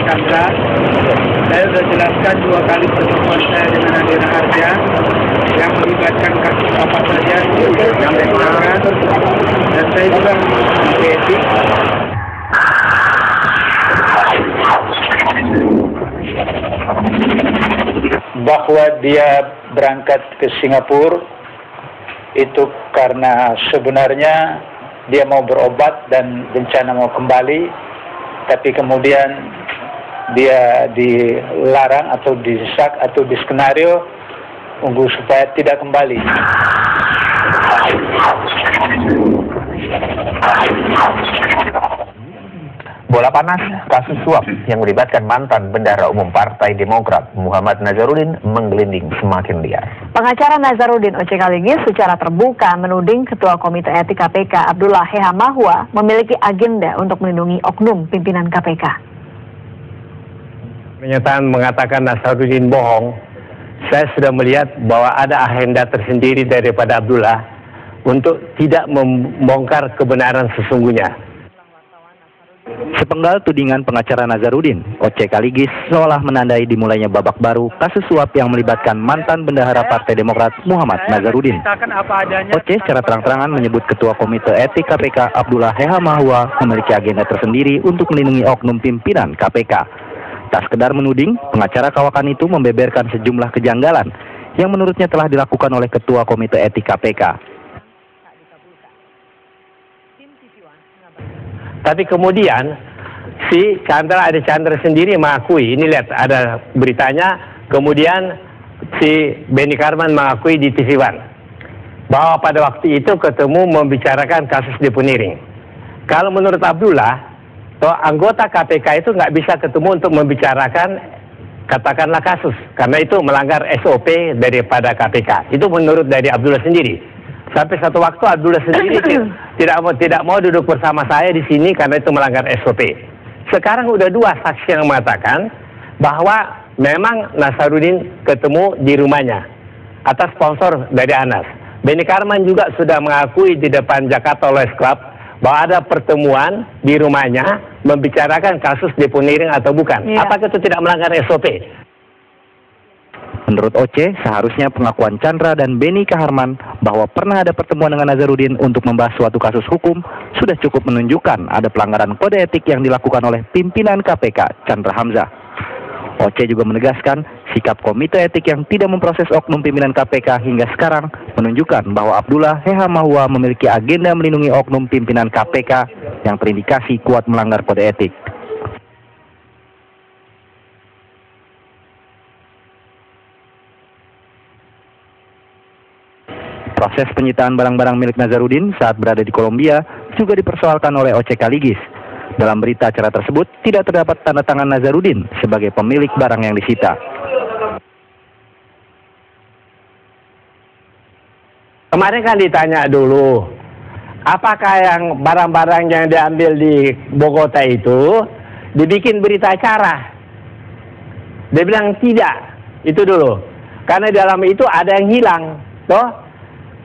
Chandra. Saya sudah jelaskan 2 kali pertemuan saya dengan Andi Raharja yang melibatkan kasus apa saja yang dikenakan, dan saya juga menghormati etik. Bahwa dia berangkat ke Singapura itu karena sebenarnya dia mau berobat dan berencana mau kembali, tapi kemudian dia dilarang atau didesak atau diskenario supaya tidak kembali. Bola panas, kasus suap yang melibatkan mantan Bendahara Umum Partai Demokrat Muhammad Nazarudin menggelinding semakin liar. Pengacara Nazarudin Oce Kaligis secara terbuka menuding Ketua Komite Etik KPK Abdullah Heha Mahua memiliki agenda untuk melindungi oknum pimpinan KPK. Pernyataan mengatakan Nazarudin bohong. Saya sudah melihat bahwa ada agenda tersendiri daripada Abdullah untuk tidak membongkar kebenaran sesungguhnya. Sepenggal tudingan pengacara Nazarudin, Oce Kaligis seolah menandai dimulainya babak baru kasus suap yang melibatkan mantan Bendahara Partai Demokrat Muhammad Nazarudin. Oce secara terang-terangan menyebut Ketua Komite Etik KPK Abdullah Heha Mahua memiliki agenda tersendiri untuk melindungi oknum pimpinan KPK. Tak sekedar menuding, pengacara kawakan itu membeberkan sejumlah kejanggalan yang menurutnya telah dilakukan oleh Ketua Komite Etik KPK. Tapi kemudian si Chandra sendiri mengakui, ini lihat ada beritanya, kemudian si Benny Karman mengakui di TV One bahwa pada waktu itu ketemu membicarakan kasus deponering. Kalau menurut Abdullah, anggota KPK itu nggak bisa ketemu untuk membicarakan katakanlah kasus, karena itu melanggar SOP daripada KPK. Itu menurut dari Abdullah sendiri. Sampai satu waktu Abdullah sendiri tidak mau duduk bersama saya di sini karena itu melanggar SOP. Sekarang udah 2 saksi yang mengatakan bahwa memang Nazarudin ketemu di rumahnya atas sponsor dari Anas. Benny Karman juga sudah mengakui di depan Jakarta Lawyers Club bahwa ada pertemuan di rumahnya membicarakan kasus deponering atau bukan. Ya. Apakah itu tidak melanggar SOP? Menurut Oce, seharusnya pengakuan Chandra dan Benny Kaharman bahwa pernah ada pertemuan dengan Nazarudin untuk membahas suatu kasus hukum sudah cukup menunjukkan ada pelanggaran kode etik yang dilakukan oleh pimpinan KPK, Chandra Hamzah. Oce juga menegaskan sikap Komite Etik yang tidak memproses oknum pimpinan KPK hingga sekarang menunjukkan bahwa Abdullah Heha Mahua memiliki agenda melindungi oknum pimpinan KPK yang terindikasi kuat melanggar kode etik. Proses penyitaan barang-barang milik Nazarudin saat berada di Kolombia juga dipersoalkan oleh Oce Kaligis. Dalam berita acara tersebut tidak terdapat tanda tangan Nazarudin sebagai pemilik barang yang disita. Kemarin kan ditanya dulu, apakah yang barang-barang yang diambil di Bogota itu dibikin berita acara? Dia bilang tidak, itu dulu. Karena di dalam itu ada yang hilang, toh?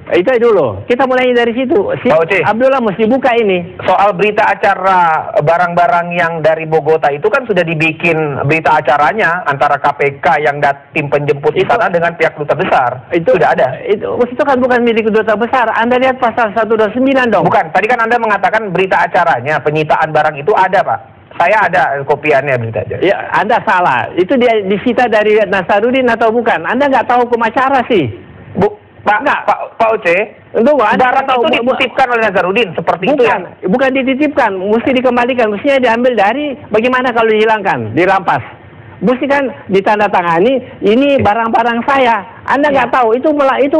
Itu dulu. Kita mulai dari situ. Si Abdullah mesti buka ini. Soal berita acara barang-barang yang dari Bogota itu kan sudah dibikin berita acaranya antara KPK yang tim penjemput di sana dengan pihak duta besar. Itu sudah ada. Itu kan bukan milik duta besar. Anda lihat pasal 129 dong. Bukan. Tadi kan Anda mengatakan berita acaranya, penyitaan barang itu ada, Pak. Saya ada kopiannya berita aja. Ya, Anda salah. Itu dia disita dari Nazarudin atau bukan? Anda nggak tahu hukum acara sih. Pak Oce, barang itu dititipkan oleh Nazarudin seperti itu ya? Bukan dititipkan, mesti dikembalikan, mestinya diambil dari bagaimana kalau dihilangkan, dirampas. Mesti kan ditandatangani, ini barang-barang saya. Anda nggak tahu, itu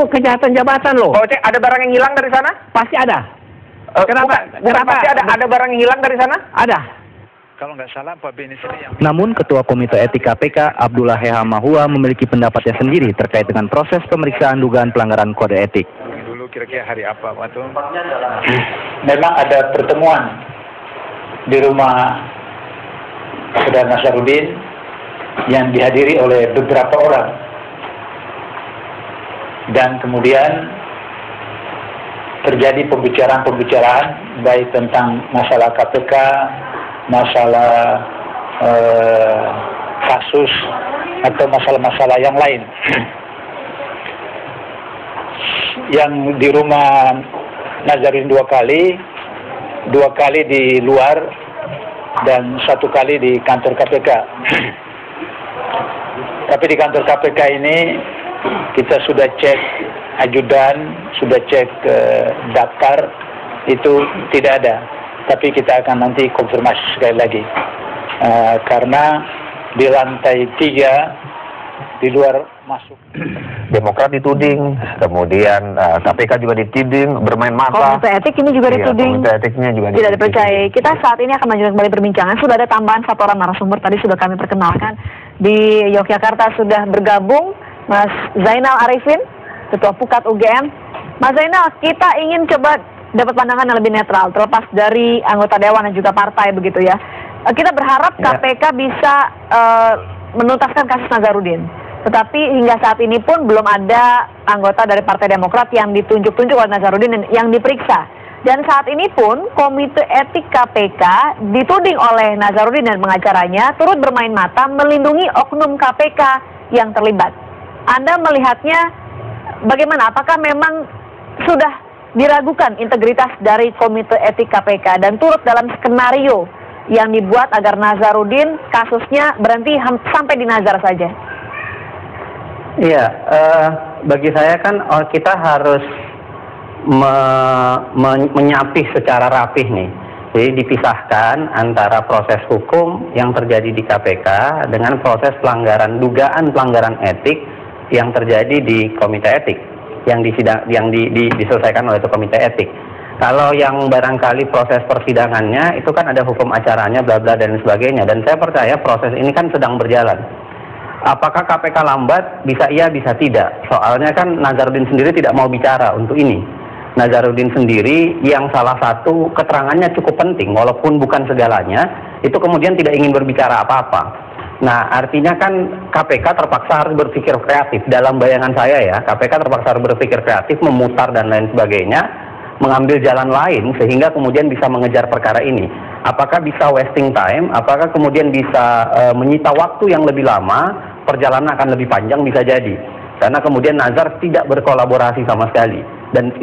kejahatan jabatan loh. Pak Oce, ada barang yang hilang dari sana? Pasti ada. Kenapa pasti ada barang yang hilang dari sana? Ada. Kalau nggak salah Pak Benny sendiri yang... Namun Ketua Komite Etik KPK Abdullah Heha Mahua memiliki pendapatnya sendiri terkait dengan proses pemeriksaan dugaan pelanggaran kode etik. Dulu kira-kira hari apa waktu? Memang ada pertemuan di rumah Saudara Nazarudin yang dihadiri oleh beberapa orang, dan kemudian terjadi pembicaraan baik tentang masalah KPK, masalah kasus atau masalah-masalah yang lain. Yang di rumah Nazarudin 2 kali di luar, dan 1 kali di kantor KPK. Tapi di kantor KPK ini kita sudah cek ajudan, sudah cek daftar, itu tidak ada. Tapi kita akan nanti konfirmasi sekali lagi. Karena di lantai 3 di luar masuk. Demokrat dituding, kemudian KPK juga dituding bermain mata. Komite etik ini juga dituding. Komite etiknya juga tidak dipercayai. Kita saat ini akan melanjutkan kembali perbincangan. Sudah ada tambahan 1 orang narasumber, tadi sudah kami perkenalkan. Di Yogyakarta sudah bergabung Mas Zainal Arifin, Ketua Pukat UGM. Mas Zainal, kita ingin coba dapat pandangan yang lebih netral, terlepas dari anggota dewan dan juga partai begitu ya. Kita berharap KPK bisa menuntaskan kasus Nazarudin. Tetapi hingga saat ini pun belum ada anggota dari Partai Demokrat yang ditunjuk-tunjuk oleh Nazarudin yang diperiksa. Dan saat ini pun Komite Etik KPK dituding oleh Nazarudin dan pengacaranya turut bermain mata melindungi oknum KPK yang terlibat. Anda melihatnya bagaimana? Apakah memang sudah diragukan integritas dari Komite Etik KPK dan turut dalam skenario yang dibuat agar Nazarudin kasusnya berhenti sampai di Nazar saja? Iya, bagi saya kan kita harus menyapih secara rapih nih. Jadi dipisahkan antara proses hukum yang terjadi di KPK dengan proses pelanggaran, dugaan pelanggaran etik yang terjadi di Komite Etik yang diselesaikan oleh Komite Etik. Kalau yang barangkali proses persidangannya itu kan ada hukum acaranya, bla bla dan sebagainya. Dan saya percaya proses ini kan sedang berjalan. Apakah KPK lambat? Bisa iya, bisa tidak. Soalnya kan Nazarudin sendiri tidak mau bicara untuk ini. Nazarudin sendiri yang salah satu keterangannya cukup penting, walaupun bukan segalanya, itu kemudian tidak ingin berbicara apa-apa. Nah, artinya kan KPK terpaksa harus berpikir kreatif. Dalam bayangan saya ya, KPK terpaksa harus berpikir kreatif, memutar dan lain sebagainya, mengambil jalan lain sehingga kemudian bisa mengejar perkara ini. Apakah bisa wasting time? Apakah kemudian bisa menyita waktu yang lebih lama? Perjalanan akan lebih panjang, bisa jadi. Karena kemudian Nazar tidak berkolaborasi sama sekali. Dan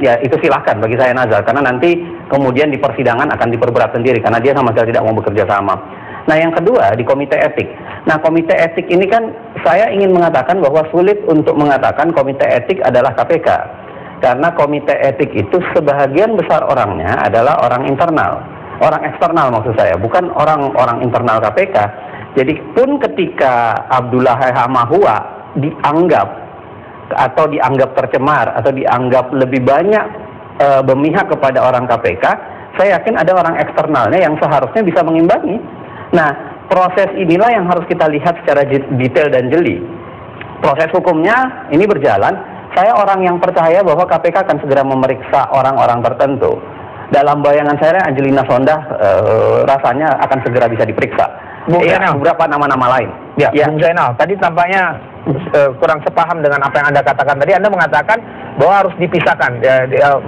ya itu silahkan bagi saya Nazar, karena nanti kemudian di persidangan akan diperberat sendiri karena dia sama sekali tidak mau bekerja sama. Nah, yang kedua di Komite Etik. Nah, Komite Etik ini kan saya ingin mengatakan bahwa sulit untuk mengatakan Komite Etik adalah KPK. Karena Komite Etik itu sebahagian besar orangnya adalah orang internal. Orang eksternal maksud saya, bukan orang-orang internal KPK. Jadi pun ketika Abdullah Hehamahua dianggap atau dianggap tercemar atau dianggap lebih banyak berpihak kepada orang KPK, saya yakin ada orang eksternalnya yang seharusnya bisa mengimbangi. Nah, proses inilah yang harus kita lihat secara detail dan jeli. Proses hukumnya ini berjalan. Saya orang yang percaya bahwa KPK akan segera memeriksa orang-orang tertentu. Dalam bayangan saya Angelina Sondah rasanya akan segera bisa diperiksa. Bung Zainal, beberapa nama-nama lain. Ya, Bung Zainal, tadi tampaknya kurang sepaham dengan apa yang Anda katakan tadi. Anda mengatakan bahwa harus dipisahkan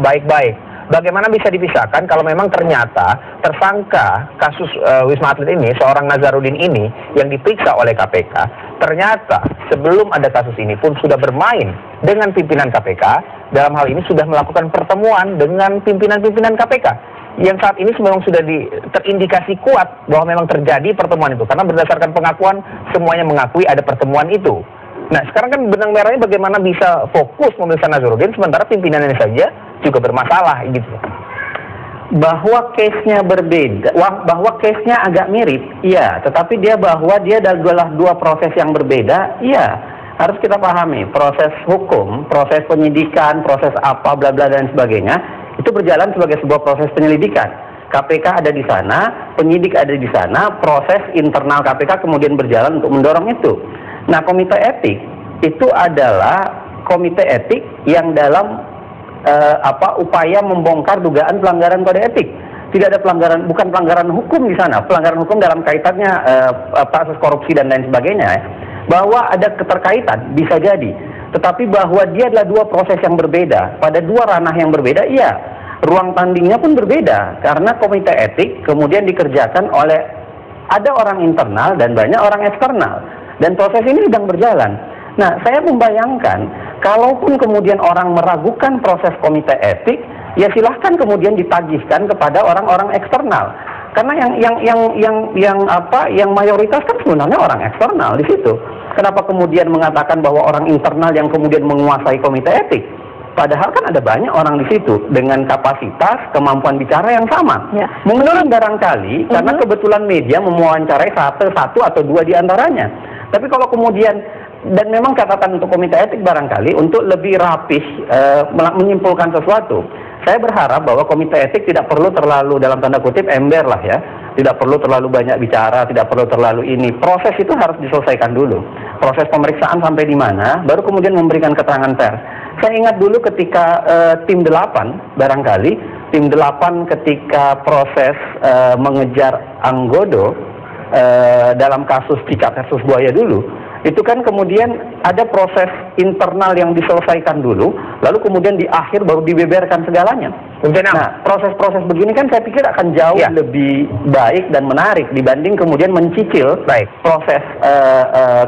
baik-baik. Bagaimana bisa dipisahkan kalau memang ternyata tersangka kasus Wisma Atlet ini, seorang Nazarudin ini yang diperiksa oleh KPK, ternyata sebelum ada kasus ini pun sudah bermain dengan pimpinan KPK, dalam hal ini sudah melakukan pertemuan dengan pimpinan-pimpinan KPK. Yang saat ini memang sudah terindikasi kuat bahwa memang terjadi pertemuan itu. Karena berdasarkan pengakuan, semuanya mengakui ada pertemuan itu. Nah, sekarang kan benang merahnya bagaimana bisa fokus memeriksa Nazarudin, sementara pimpinannya saja juga bermasalah gitu. Bahwa case-nya berbeda, bahwa case-nya agak mirip, iya. Tetapi bahwa dia adalah 2 proses yang berbeda, iya. Harus kita pahami, proses hukum, proses penyidikan, proses apa, bla bla dan sebagainya, itu berjalan sebagai sebuah proses penyelidikan. KPK ada di sana, penyidik ada di sana, proses internal KPK kemudian berjalan untuk mendorong itu. Nah, Komite Etik itu adalah Komite Etik yang dalam upaya membongkar dugaan pelanggaran kode etik. Tidak ada pelanggaran, bukan pelanggaran hukum di sana, pelanggaran hukum dalam kaitannya kasus korupsi dan lain sebagainya. Bahwa ada keterkaitan bisa jadi, tetapi bahwa dia adalah 2 proses yang berbeda pada 2 ranah yang berbeda, iya. Ruang tandingnya pun berbeda karena Komite Etik kemudian dikerjakan oleh Ada orang internal dan banyak orang eksternal. Dan proses ini sedang berjalan. Nah, saya membayangkan, kalaupun kemudian orang meragukan proses komite etik, ya silahkan kemudian ditagihkan kepada orang-orang eksternal. Karena yang mayoritas kan sebenarnya orang eksternal di situ. Kenapa kemudian mengatakan bahwa orang internal yang kemudian menguasai komite etik? Padahal kan ada banyak orang di situ dengan kapasitas, kemampuan bicara yang sama. Ya. Mungkin barangkali karena kebetulan media mewawancarai satu atau dua di antaranya. Tapi kalau kemudian, dan memang catatan untuk komite etik barangkali untuk lebih rapih menyimpulkan sesuatu. Saya berharap bahwa komite etik tidak perlu terlalu dalam tanda kutip ember lah ya. Tidak perlu terlalu banyak bicara, tidak perlu terlalu ini. Proses itu harus diselesaikan dulu. Proses pemeriksaan sampai di mana, baru kemudian memberikan keterangan pers. Saya ingat dulu ketika tim 8, barangkali, tim 8 ketika proses mengejar Anggodo dalam kasus Cicak versus Buaya dulu, itu kan kemudian ada proses internal yang diselesaikan dulu, lalu kemudian di akhir baru dibeberkan segalanya. Nah, proses-proses begini kan saya pikir akan jauh lebih baik dan menarik dibanding kemudian mencicil proses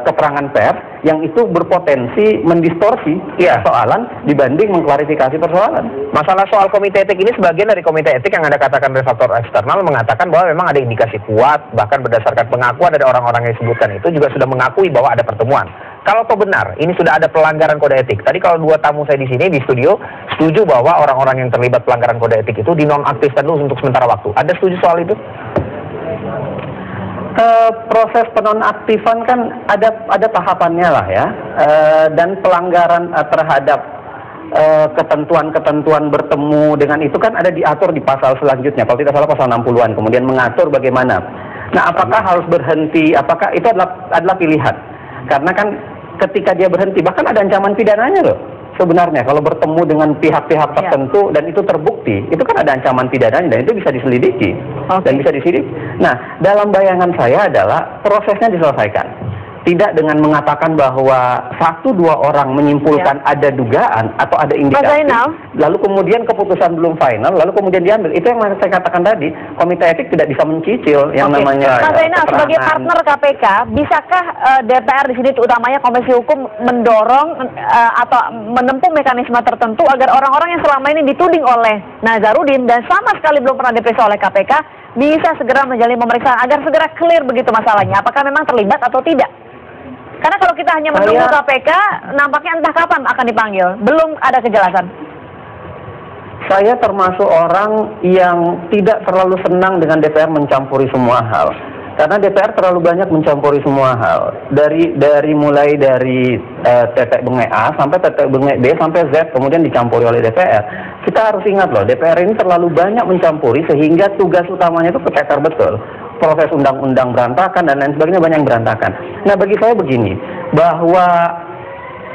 keterangan pers yang itu berpotensi mendistorsi persoalan dibanding mengklarifikasi persoalan. Masalah soal komite etik ini sebagian dari komite etik yang Anda katakan dari faktor eksternal mengatakan bahwa memang ada indikasi kuat, bahkan berdasarkan pengakuan dari orang-orang yang disebutkan itu juga sudah mengakui bahwa ada pertemuan. Kalau benar, ini sudah ada pelanggaran kode etik. Tadi kalau dua tamu saya di sini di studio setuju bahwa orang-orang yang terlibat pelanggaran kode etik itu dinonaktifkan dulu untuk sementara waktu. Anda setuju soal itu? Proses penonaktifan kan ada tahapannya lah ya, dan pelanggaran terhadap ketentuan-ketentuan bertemu dengan itu kan ada diatur di pasal selanjutnya. Kalau tidak salah pasal 60-an, kemudian mengatur bagaimana. Nah, apakah harus berhenti? Apakah itu adalah pilihan? Karena kan ketika dia berhenti, bahkan ada ancaman pidananya loh. Sebenarnya kalau bertemu dengan pihak-pihak tertentu dan itu terbukti, itu kan ada ancaman pidananya dan itu bisa diselidiki dan bisa disidik. Nah, dalam bayangan saya adalah prosesnya diselesaikan. Tidak dengan mengatakan bahwa 1-2 orang menyimpulkan ada dugaan atau ada indikasi, lalu kemudian keputusan belum final, lalu kemudian diambil. Itu yang saya katakan tadi, komite etik tidak bisa mencicil yang namanya. Mas Zainal, sebagai partner KPK, bisakah DPR di sini utamanya Komisi Hukum mendorong atau menempuh mekanisme tertentu agar orang-orang yang selama ini dituding oleh Nazarudin dan sama sekali belum pernah diperiksa oleh KPK bisa segera menjalani pemeriksaan agar segera clear begitu masalahnya? Apakah memang terlibat atau tidak? Karena kalau kita hanya menunggu KPK, nampaknya entah kapan akan dipanggil. Belum ada kejelasan. Saya termasuk orang yang tidak terlalu senang dengan DPR mencampuri semua hal. Karena DPR terlalu banyak mencampuri semua hal. Mulai dari tetek bengek A sampai tetek bengek B sampai Z kemudian dicampuri oleh DPR. Kita harus ingat loh, DPR ini terlalu banyak mencampuri sehingga tugas utamanya itu keteter betul. Proses undang-undang berantakan dan lain sebagainya banyak yang berantakan. Nah, bagi saya begini, bahwa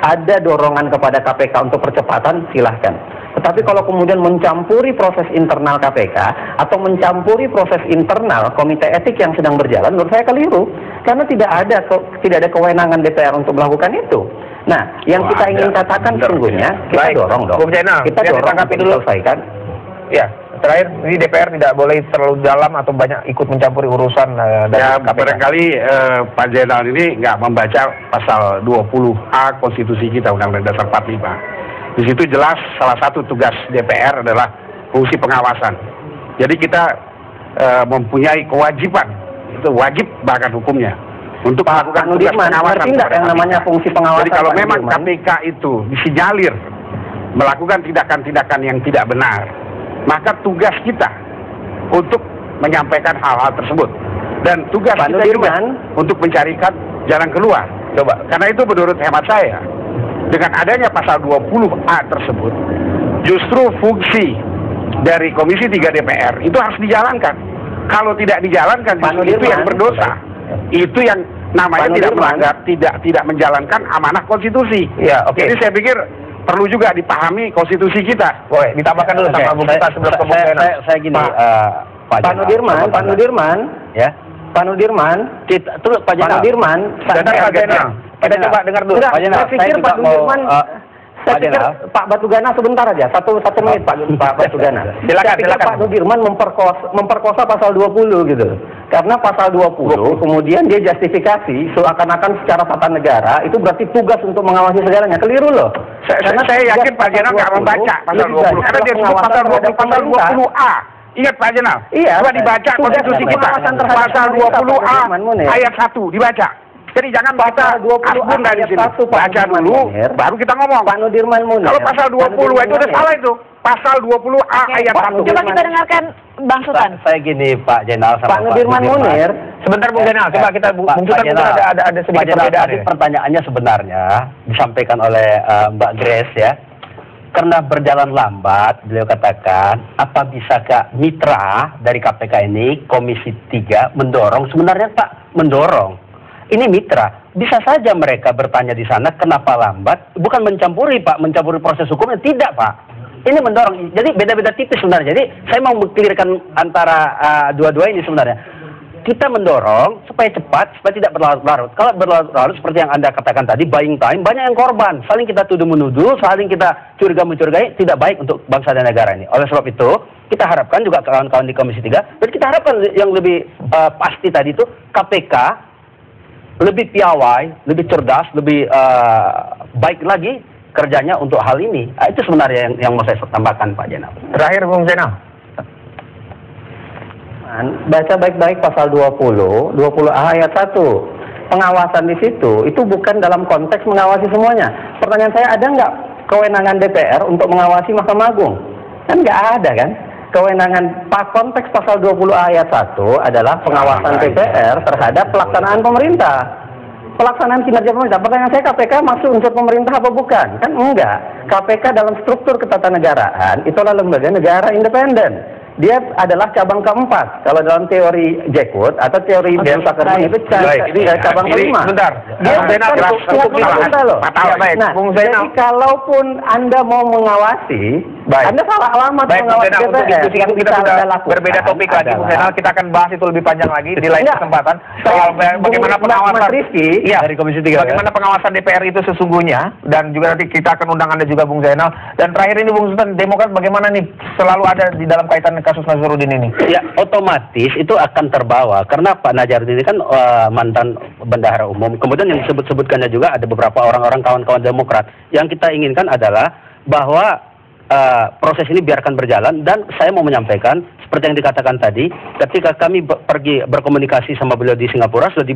ada dorongan kepada KPK untuk percepatan, silahkan. Tetapi kalau kemudian mencampuri proses internal KPK atau mencampuri proses internal komite etik yang sedang berjalan, menurut saya keliru. Karena tidak ada kewenangan DPR untuk melakukan itu. Nah, yang kita ingin katakan sesungguhnya, kita dorong dong. Kita dorong untuk diselesaikan. Ya. Terakhir, ini DPR tidak boleh terlalu dalam atau banyak ikut mencampuri urusan dari KPK. Barangkali Pak Zainal ini nggak membaca pasal 20A Konstitusi kita, Undang-Undang Dasar 45. Di situ jelas salah satu tugas DPR adalah fungsi pengawasan. Jadi kita mempunyai kewajiban, itu wajib bahkan hukumnya, untuk melakukan tugas pengawasan. Yang namanya fungsi pengawasan. Jadi kalau memang KPK itu disinyalir melakukan tindakan-tindakan yang tidak benar, maka tugas kita untuk menyampaikan hal-hal tersebut dan tugas kita juga untuk mencarikan jalan keluar. Coba, karena itu menurut hemat saya, dengan adanya pasal 20A tersebut, justru fungsi dari Komisi 3 DPR itu harus dijalankan. Kalau tidak dijalankan, itu yang berdosa. Itu yang namanya tidak melanggar, tidak menjalankan amanah konstitusi. Ya, Jadi saya pikir perlu juga dipahami konstitusi kita. Boleh ditambahkan dulu sama Bung Kita sebelum pembuktian. Saya gini, Pak Nudirman, ya. Pak Nudirman, kita coba dengar dulu. Saya pikir Pak Nudirman, Saya pikir Pak Batugana sebentar aja, satu menit Pak Batugana. Silakan. Pak Nudirman memperkosa pasal 20 gitu. Karena pasal 20 kemudian dia justifikasi seakan-akan secara tata negara itu berarti tugas untuk mengawasi segalanya. Keliru loh. Saya yakin Pak Jenal nggak membaca pasal 20 karena dia sebut pasal 20A. Ingat Pak Jenal, coba dibaca konstitusi kita pasal 20A ayat 1 dibaca. Jadi jangan baca 20 dari sini. Baca dulu, baru kita ngomong. Pak Nudirman Munir. Kalau pasal 20 itu udah salah itu. Pasal 20A ayat 1. Coba kita dengarkan Bang Sultan. Saya gini Pak Jenal sama Pak Nudirman Munir. Sebentar Bung Zainal, coba kita Bung Sultan ada sedikit perbedaan. Pertanyaannya sebenarnya disampaikan oleh Mbak Grace ya. Karena berjalan lambat, beliau katakan, apa bisakah mitra dari KPK ini, Komisi 3, mendorong? Sebenarnya Pak, mendorong. Ini mitra. Bisa saja mereka bertanya di sana, kenapa lambat? Bukan mencampuri Pak, mencampuri proses hukumnya. Tidak Pak. Ini mendorong. Jadi beda-beda tipis sebenarnya. Jadi saya mau mengklirkan antara dua-dua ini sebenarnya. Kita mendorong supaya cepat, supaya tidak berlarut-larut. Kalau berlarut-larut seperti yang Anda katakan tadi, buying time, banyak yang korban. Saling kita tuduh-menuduh, saling kita curiga-mencurigai, tidak baik untuk bangsa dan negara ini. Oleh sebab itu, kita harapkan juga kawan-kawan di Komisi 3, dan kita harapkan yang lebih pasti tadi itu, KPK lebih piawai, lebih cerdas, lebih baik lagi kerjanya untuk hal ini. Itu sebenarnya yang mau saya tambahkan Pak Jenal. Terakhir Bung Zainal. Baca baik-baik pasal 20A ayat 1. Pengawasan di situ itu bukan dalam konteks mengawasi semuanya. Pertanyaan saya, ada nggak kewenangan DPR untuk mengawasi Mahkamah Agung? Kan nggak ada kan? Kewenangan konteks pasal 20A ayat 1 adalah pengawasan DPR terhadap pelaksanaan pemerintah. Pelaksanaan kinerja pemerintah. Pertanyaan saya, KPK masuk unsur pemerintah apa bukan? Kan enggak. KPK dalam struktur ketatanegaraan itulah lembaga negara independen. Dia adalah cabang keempat. Kalau dalam teori Jackwood atau teori Bill Zuckerman itu cabang kelima. Sebentar. Dia untuk pemerintah loh. Jadi kalaupun Anda mau mengawasi, Anda salah alamat mengawasi DPR. Kita sudah berbeda topik lagi, Bung Zainal. Kita akan bahas itu lebih panjang lagi di lain kesempatan. Soal bagaimana pengawasan dari Komisi 3. Bagaimana pengawasan DPR itu sesungguhnya, dan juga nanti kita akan undang Anda juga Bung Zainal. Dan terakhir ini Bung Sultan, Demokrat bagaimana nih selalu ada di dalam kaitan kasus Nazarudin ini? Ya, otomatis itu akan terbawa karena Pak Nazarudin ini kan mantan bendahara umum. Kemudian yang disebut-sebutkannya juga ada beberapa orang-orang kawan-kawan Demokrat. Yang kita inginkan adalah bahwa proses ini biarkan berjalan, dan saya mau menyampaikan seperti yang dikatakan tadi, ketika kami pergi berkomunikasi sama beliau di Singapura sudah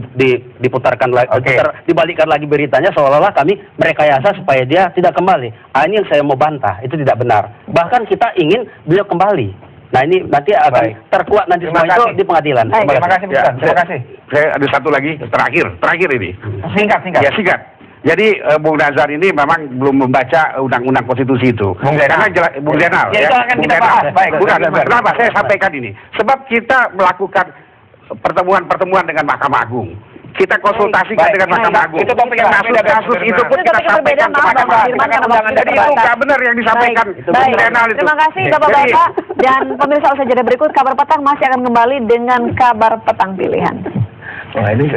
diputarkan lagi, dibalikkan lagi beritanya seolah-olah kami merekayasa supaya dia tidak kembali. Ini yang saya mau bantah, itu tidak benar. Bahkan kita ingin beliau kembali. Nah ini nanti akan terkuat nanti semua itu di pengadilan. Terima kasih, Bukan. Terima kasih. Saya ada satu lagi terakhir ini. Singkat. Ya singkat. Jadi Bung Nazar ini memang belum membaca undang-undang konstitusi itu. Bung Zainal. Karena Bung Zainal. Ya, itu akan kita bahas. Baik. Kenapa saya sampaikan ini? Sebab kita melakukan pertemuan dengan Mahkamah Agung. Kita konsultasikan dengan Mahkamah Agung. Itu topik yang kasus itu pun kita sampaikan kepada Mahkamah Agung. Jadi itu nggak benar yang disampaikan Bung Zainal itu. Terima kasih Bapak-Bapak. Dan pemirsa usaha jeda berikut, Kabar Petang masih akan kembali dengan Kabar Petang Pilihan. Wah, ini